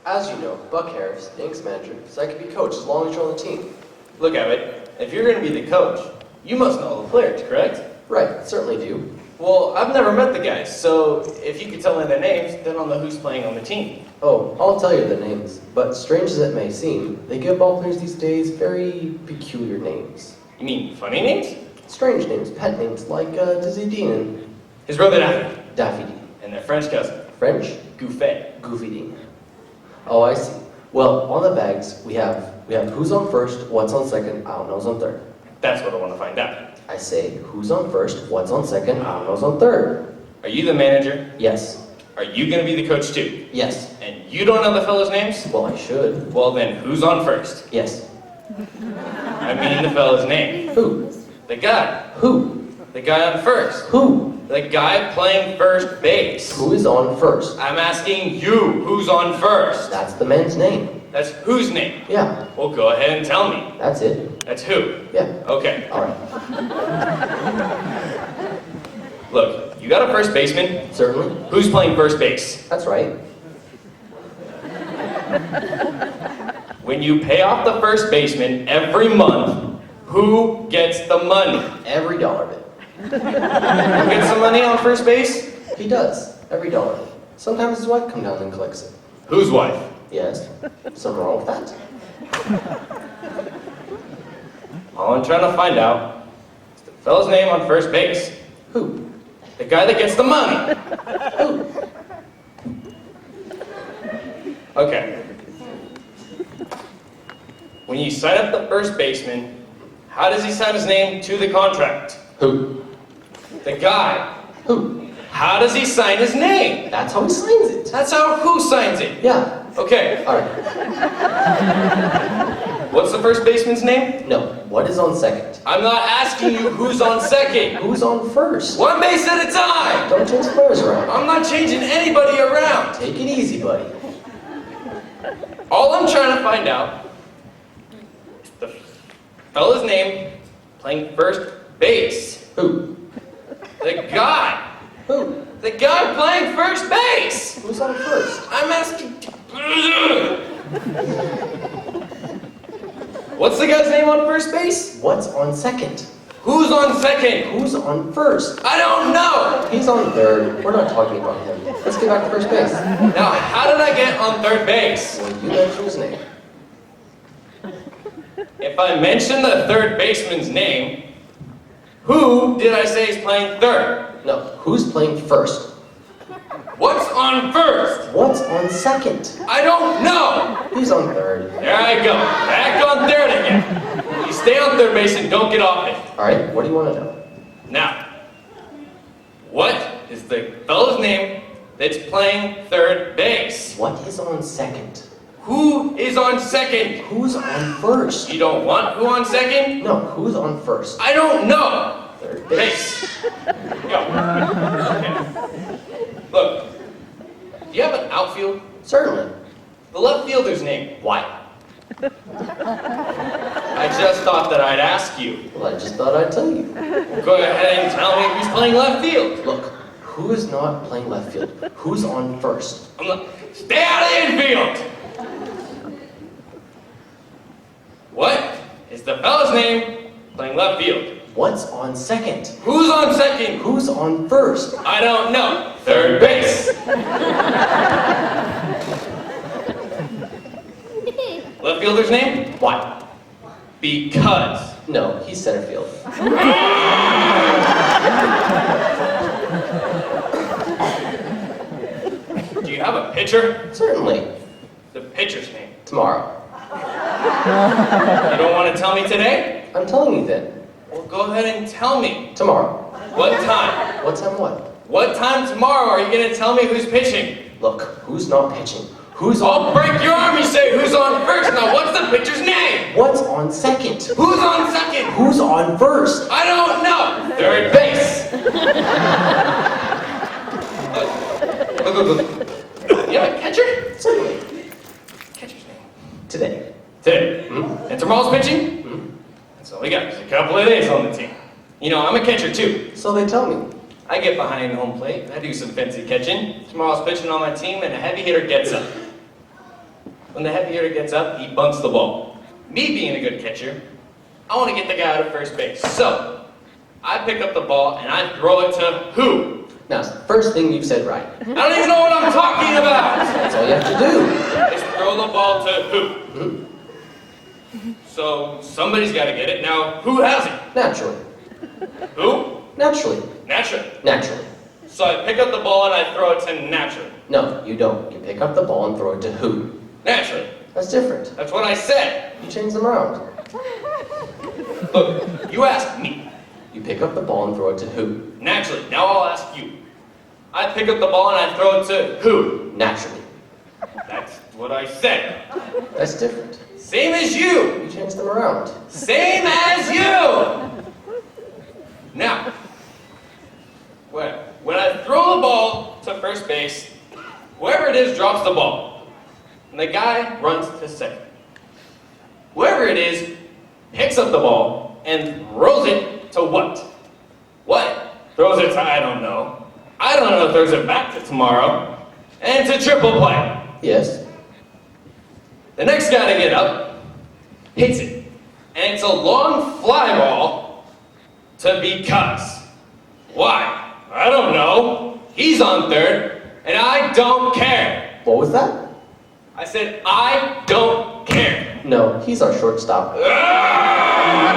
As you know, Buck Harris, the Yanks manager, so I can be coach as long as you're on the team. Look, Abbott, if you're going to be the coach, you must know all the players, correct? Right, certainly do. Well, I've never met the guys, so if you could tell me their names, then I'll know who's playing on the team. Oh, I'll tell you their names, but strange as it may seem, they give ball players these days very peculiar names. You mean funny names? Strange names, pet names, like Dizzy Dean and His brother Daffy, Daffy Dean. and their French cousin, French? Gouffet. Goofy Dean. Oh, I see. Well, on the bags, we have who's on first, what's on second, I don't know's on third. That's what I want to find out. I say, who's on first, what's on second, I don't know's on third. Are you the manager? Yes. Are you going to be the coach too? Yes. And you don't know the fellows' names? Well, I should. Well then, who's on first? Yes. I mean the fellow's name. Who? The guy. Who? The guy on first. Who? The guy playing first base. Who is on first? I'm asking you, who's on first? That's the man's name. That's whose name? Yeah, Well, go ahead and tell me. that's it. That's who? Yeah. Okay. All right. Look, you got a first baseman. Certainly. Who's playing first base? That's right. When you pay off the first baseman every month, who gets the money? Every dollar of it. Who gets the money on first base? He does. Every dollar of it. Sometimes his wife comes down and collects it. Whose wife? Yes. Something wrong with that? All I'm trying to find out is the fellow's name on first base. Who? The guy that gets the money. Who? Okay. When you sign up the first baseman, how does he sign his name to the contract? Who? The guy. Who? How does he sign his name? That's how he signs it. That's how who signs it. Yeah. Okay. All right. What's the first baseman's name? No. What is on second? I'm not asking you who's on second. Who's on first? One base at a time. Don't change players around. I'm not changing anybody around. Take it easy, buddy. All I'm trying to find out is the fellow's name playing first base. Who? The guy. Who? The guy playing first base. Who's on first? I'm asking. What's the guy's name on first base? What's on second? Who's on second? Who's on first? I don't know. He's on third. We're not talking about him. Let's get back to first base. Now, how did I get on third base? Well, you mentioned his name. If I mention the third baseman's name, who did I say is playing third? No, who's playing first? What's on first? What's on second? I don't know. He's on third. There I go. Back on third again. You stay on third base and don't get off it. All right, what do you want to know? Now, what is the fellow's name that's playing third base? What is on second? Who is on second? Who's on first? You don't want who on second? No, who's on first? I don't know. Third base. Go. Okay. Look, do you have an outfield? Certainly. The left fielder's name. Why? I just thought that I'd ask you. Well, I just thought I'd tell you. Go ahead and tell me who's playing left field. Look, who is not playing left field? Who's on first? Stay out of the infield! What is the fellow's name playing left field? What's on second? Who's on second? Who's on first? I don't know. Third base. Left fielder's name? Why? Because. No, he's center field. Do you have a pitcher? Certainly. The pitcher's name. Tomorrow. You don't want to tell me today? I'm telling you then. Well, go ahead and tell me. Tomorrow. What time? What time what? What time tomorrow are you going to tell me who's pitching? Look, who's not pitching? Who's I'll break your arm, you say who's on first. Now, what's the pitcher's name? What's on second? Who's on second? Who's on first? I don't know. Third base. Look. You have a catcher? Certainly. Catcher's name. Today. Today. And tomorrow's pitching? That's all we got. Just a couple of days on the team. You know, I'm a catcher too. So they tell me. I get behind home plate. I do some fancy catching. Tomorrow's pitching on my team, and a heavy hitter gets up. When the heavy hitter gets up, he bunts the ball. Me being a good catcher, I want to get the guy out of first base. So, I pick up the ball and I throw it to who? Now, first thing you've said right. I don't even know what I'm talking about! That's all you have to do. Just throw the ball to who? So, somebody's got to get it. Now, who has it? Naturally. Who? Naturally. Naturally. Naturally. So I pick up the ball and I throw it to naturally. No, you don't. You pick up the ball and throw it to who? Naturally. That's different. That's what I said. You change them around. Look, you asked me. You pick up the ball and throw it to who? Naturally. Now I'll ask you. I pick up the ball and I throw it to who? Naturally. That's what I said. That's different. Same as you. You change them around. Same as you. Now, when I throw the ball to first base, whoever it is drops the ball. And the guy runs to second. Whoever it is picks up the ball and throws it to what? What? Throws it to I don't know. I don't know, throws it back to tomorrow. And to triple play. Yes. The next guy to get up hits it. And it's a long fly ball to because. Why? I don't know. He's on third, and I don't care. What was that? I said, I don't care. No, he's our shortstop. Ah!